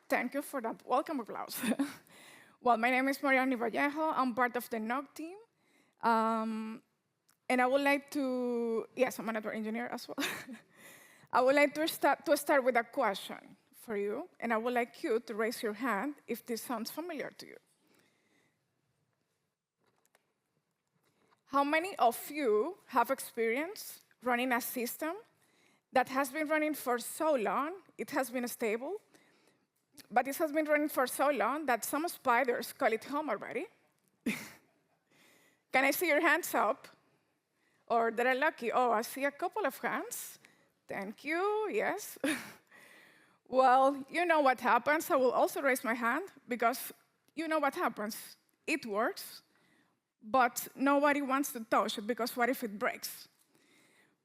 Thank you for that welcome applause. Well, my name is Marianny Vallejo. I'm part of the NOC team. And I would like to, yes, I'm a network engineer as well. I would like to start with a question for you, and I would like you to raise your hand if this sounds familiar to you. How many of you have experience running a system that has been running for so long, it has been stable, but it has been running for so long that some spiders call it home already? Can I see your hands up? Or that are lucky? Oh, I see a couple of hands. Thank you, yes. Well, you know what happens. I will also raise my hand because you know what happens. It works, but nobody wants to touch it because what if it breaks?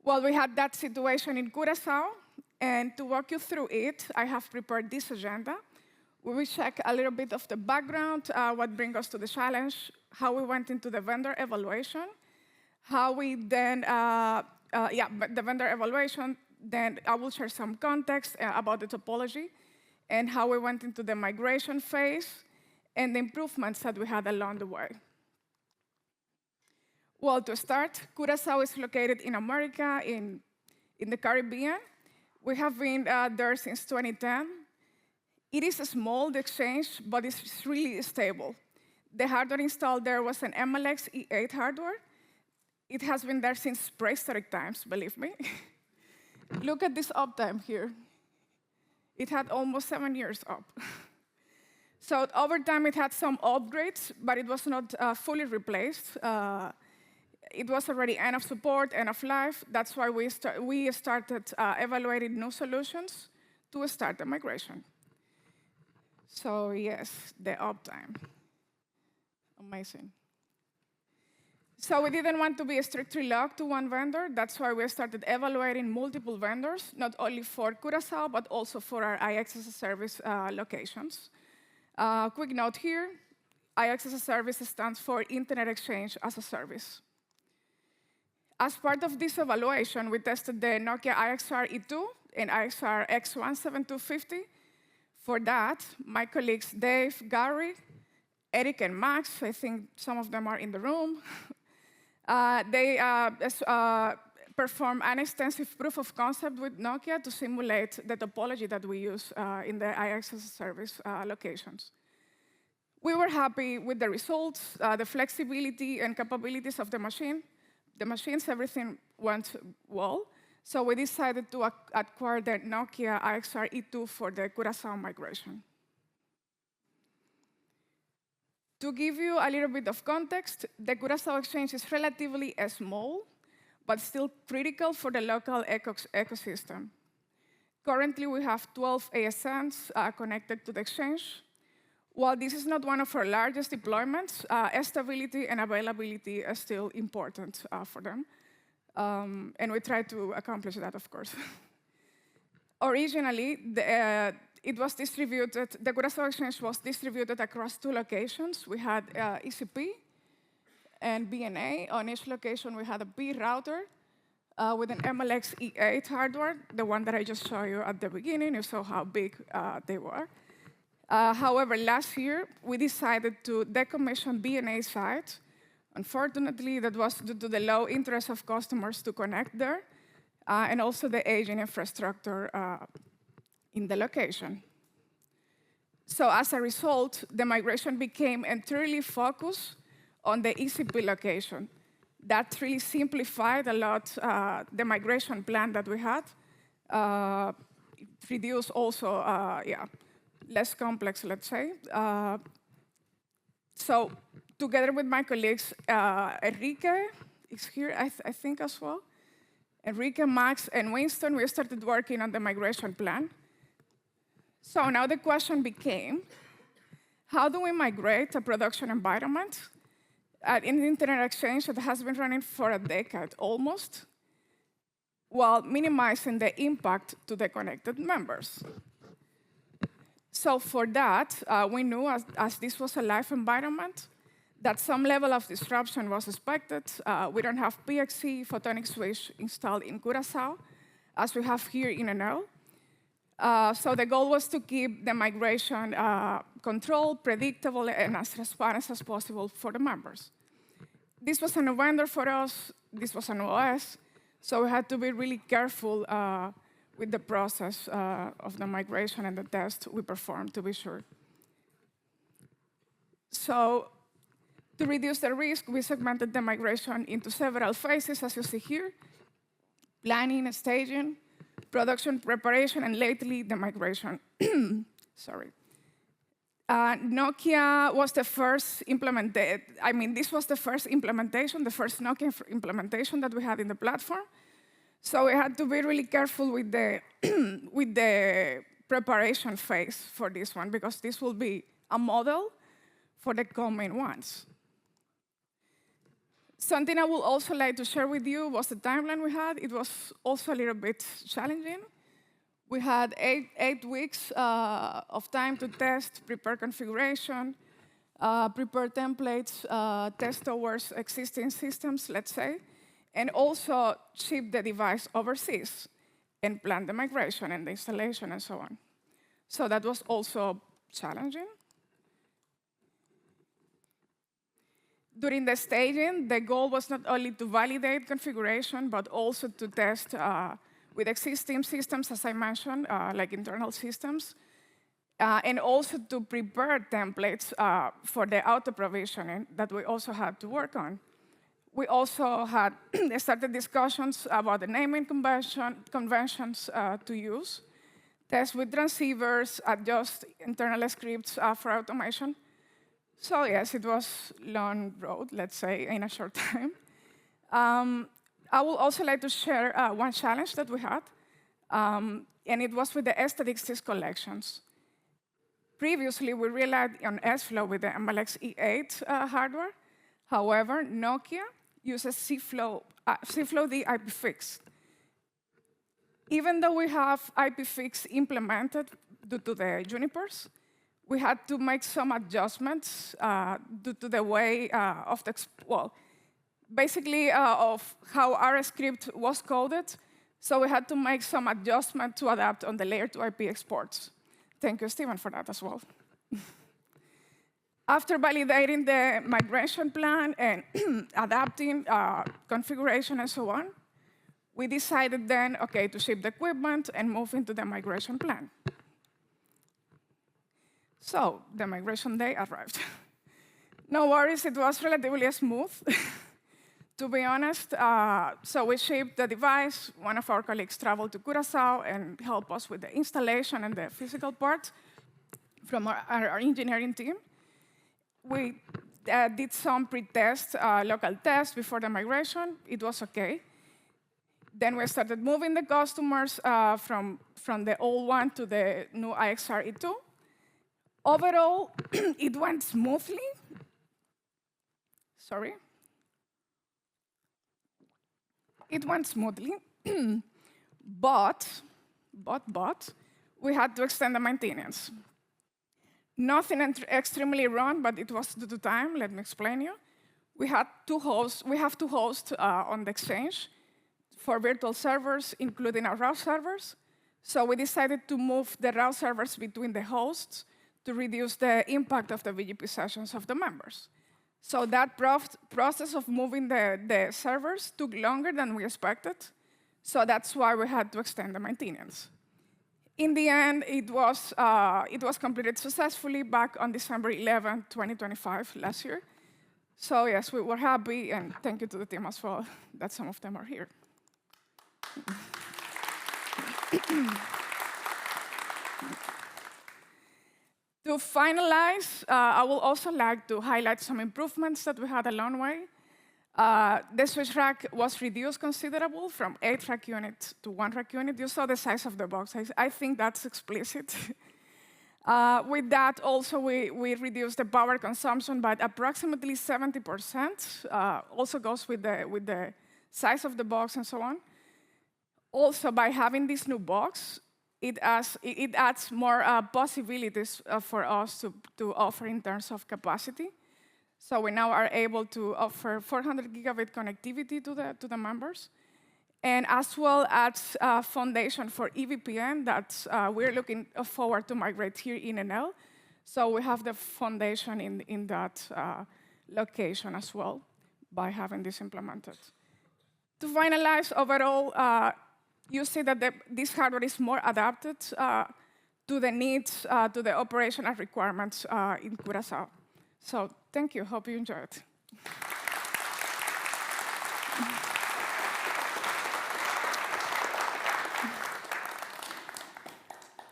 Well, we had that situation in Curaçao, and to walk you through it, I have prepared this agenda. We will check a little bit of the background, what brings us to the challenge, how we went into the vendor evaluation, how we then, the vendor evaluation, then I will share some context about the topology, and how we went into the migration phase, and the improvements that we had along the way. Well, to start, Curaçao is located in America, in the Caribbean. We have been there since 2010. It is small, the exchange, but it's really stable. The hardware installed there was an MLXe-8 hardware. It has been there since prehistoric times, believe me. Look at this uptime here. It had almost 7 years up. So over time, it had some upgrades, but it was not fully replaced. It was already end of support, end of life. That's why we started evaluating new solutions to start the migration. So yes, the uptime. Amazing. So we didn't want to be strictly locked to one vendor. That's why we started evaluating multiple vendors, not only for Curaçao, but also for our IX as a service locations. Quick note here, IX as a service stands for Internet Exchange as a Service. As part of this evaluation, we tested the Nokia IXR-e2 and IXR-X17250. For that, my colleagues Dave, Gary, Eric, and Max, I think some of them are in the room, they perform an extensive proof of concept with Nokia to simulate the topology that we use in the IX as a service locations. We were happy with the results, the flexibility and capabilities of the machine. The machines, everything went well. So we decided to acquire the Nokia IXR-e2 for the Curaçao migration. To give you a little bit of context, the Curaçao exchange is relatively small, but still critical for the local ecosystem. Currently, we have 12 ASNs connected to the exchange. While this is not one of our largest deployments, stability and availability are still important for them. And we try to accomplish that, of course. Originally, it was distributed, the Curaçao exchange was distributed across 2 locations. We had ECP and BNA. On each location, we had a B router with an MLXe-8 hardware, the one that I just showed you at the beginning. You saw how big they were. However, last year, we decided to decommission BNA site. Unfortunately, that was due to the low interest of customers to connect there, and also the aging infrastructure in the location. So as a result, the migration became entirely focused on the ECP location. That really simplified a lot the migration plan that we had. It reduced also, less complex, let's say. So together with my colleagues, Enrique is here, I think, as well. Enrique, Max, and Winston, we started working on the migration plan. So now the question became, how do we migrate a production environment in the Internet Exchange that has been running for a decade almost, while minimizing the impact to the connected members? So for that, we knew, as this was a live environment, that some level of disruption was expected. We don't have PXE photonic switch installed in Curaçao, as we have here in NL. So the goal was to keep the migration controlled, predictable, and as transparent as possible for the members. This was a new vendor for us. This was an OS. So we had to be really careful with the process of the migration and the test we performed to be sure. So to reduce the risk, we segmented the migration into several phases, as you see here: planning, staging, production preparation, and lately, the migration. Sorry. Nokia was the first implemented. I mean, this was the first implementation, the first Nokia implementation that we had in the platform. So we had to be really careful with the, with the preparation phase for this one, because this will be a model for the coming ones. Something I would also like to share with you was the timeline we had. It was also a little bit challenging. We had eight weeks of time to test, prepare configuration, prepare templates, test towards existing systems, let's say, and also ship the device overseas and plan the migration and the installation and so on. So that was also challenging. During the staging, the goal was not only to validate configuration, but also to test with existing systems, as I mentioned, like internal systems, and also to prepare templates for the auto-provisioning that we also had to work on. We also had started discussions about the naming conventions to use, test with transceivers, adjust internal scripts for automation. So yes, it was a long road, let's say, in a short time. I would also like to share one challenge that we had, and it was with the statistics collections. Previously, we relied on S-Flow with the MLXe-8 hardware. However, Nokia uses C-Flow-D IPFix. Even though we have IPFix implemented due to the Junipers, we had to make some adjustments due to the way of the, basically of how our script was coded. So we had to make some adjustment to adapt on the layer 2 IP exports. Thank you, Stephen, for that as well. After validating the migration plan and adapting configuration and so on, we decided then, okay, to ship the equipment and move into the migration plan. So the migration day arrived. No worries, it was relatively smooth, to be honest. So we shipped the device. One of our colleagues traveled to Curaçao and helped us with the installation and the physical part from our engineering team. We did some pre-test, local tests before the migration. It was OK. Then we started moving the customers from the old one to the new IXR-e2. Overall, it went smoothly. Sorry. It went smoothly, but we had to extend the maintenance. Nothing extremely wrong, but it was due to time. Let me explain you. We have two hosts on the Exchange for virtual servers, including our route servers. So we decided to move the route servers between the hosts to reduce the impact of the BGP sessions of the members. So that process of moving the servers took longer than we expected. So that's why we had to extend the maintenance. In the end, it was completed successfully back on December 11, 2025, last year. So yes, we were happy, and thank you to the team as well that some of them are here. To finalize, I would also like to highlight some improvements that we had along the way. The switch rack was reduced considerable from 8 rack units to 1 rack unit. You saw the size of the box. I think that's explicit. With that, also, we reduced the power consumption by approximately 70%. Also goes with the size of the box and so on. Also, by having this new box, it adds more possibilities for us to offer in terms of capacity. So we now are able to offer 400 gigabit connectivity to the members. and as well as a foundation for EVPN that we're looking forward to migrate here in NL. So we have the foundation in that location as well by having this implemented. To finalize, overall, you see that this hardware is more adapted to the needs, to the operational requirements in Curaçao. So thank you. Hope you enjoyed it.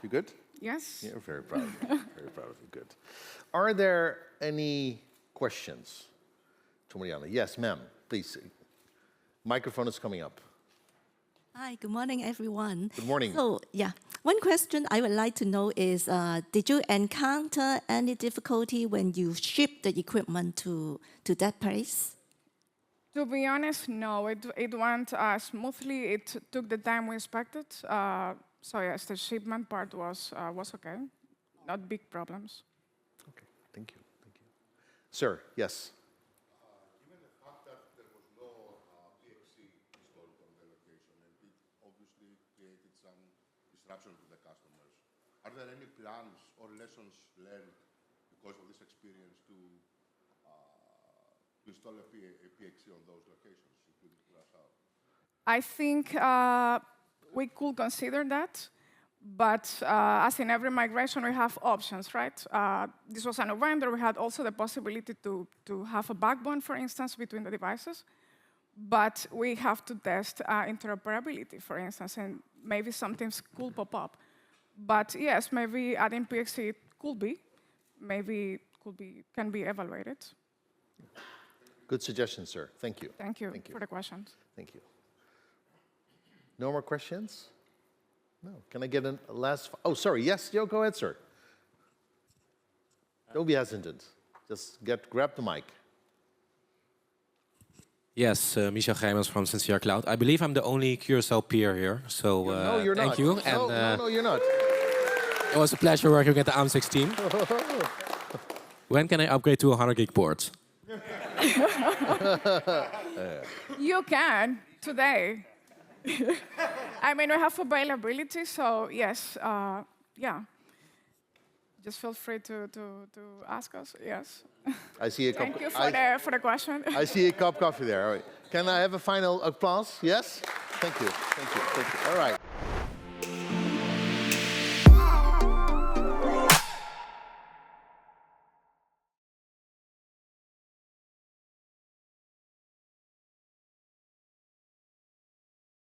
You good? Yes. Yeah, very proud of you. Very proud of you. Good. Are there any questions to Marianny? Yes, ma'am. Please. Microphone is coming up. Hi, good morning, everyone. Good morning. So, yeah, one question I would like to know is, did you encounter any difficulty when you shipped the equipment to that place? To be honest, no. It went smoothly. It took the time we expected. So yes, the shipment part was okay. Not big problems. Okay, thank you. Thank you. Sir, yes. Given the fact that there was no PXE installed on the location, and it obviously created some disruption to the customers, are there any plans or lessons learned because of this experience to install a PXE on those locations, including Curaçao? I think we could consider that, but as in every migration, we have options, right? This was a no-brainer. We had also the possibility to have a backbone, for instance, between the devices, but we have to test interoperability, for instance, and maybe some things could pop up. But yes, maybe adding PXE could be, maybe can be evaluated. Good suggestion, sir. Thank you. Thank you for the questions. Thank you. No more questions? No. Can I get a last? Oh, sorry. Yes, Joe, go ahead, sir. Don't be hesitant. Just grab the mic. Yes, Michel Geymans from Sincere Cloud. I believe I'm the only Curaçao peer here, so no, you're thank not. you. No, you're not. It was a pleasure working with the AMS-IX team. When can I upgrade to a 100 gig port? You can today. I mean, we have availability, so yes, yeah. Just feel free to ask us. Yes. I see a cup. Thank you for the question. I see a cup of coffee there. All right. Can I have a final applause? Yes. Thank you. Thank you. Thank you. All right.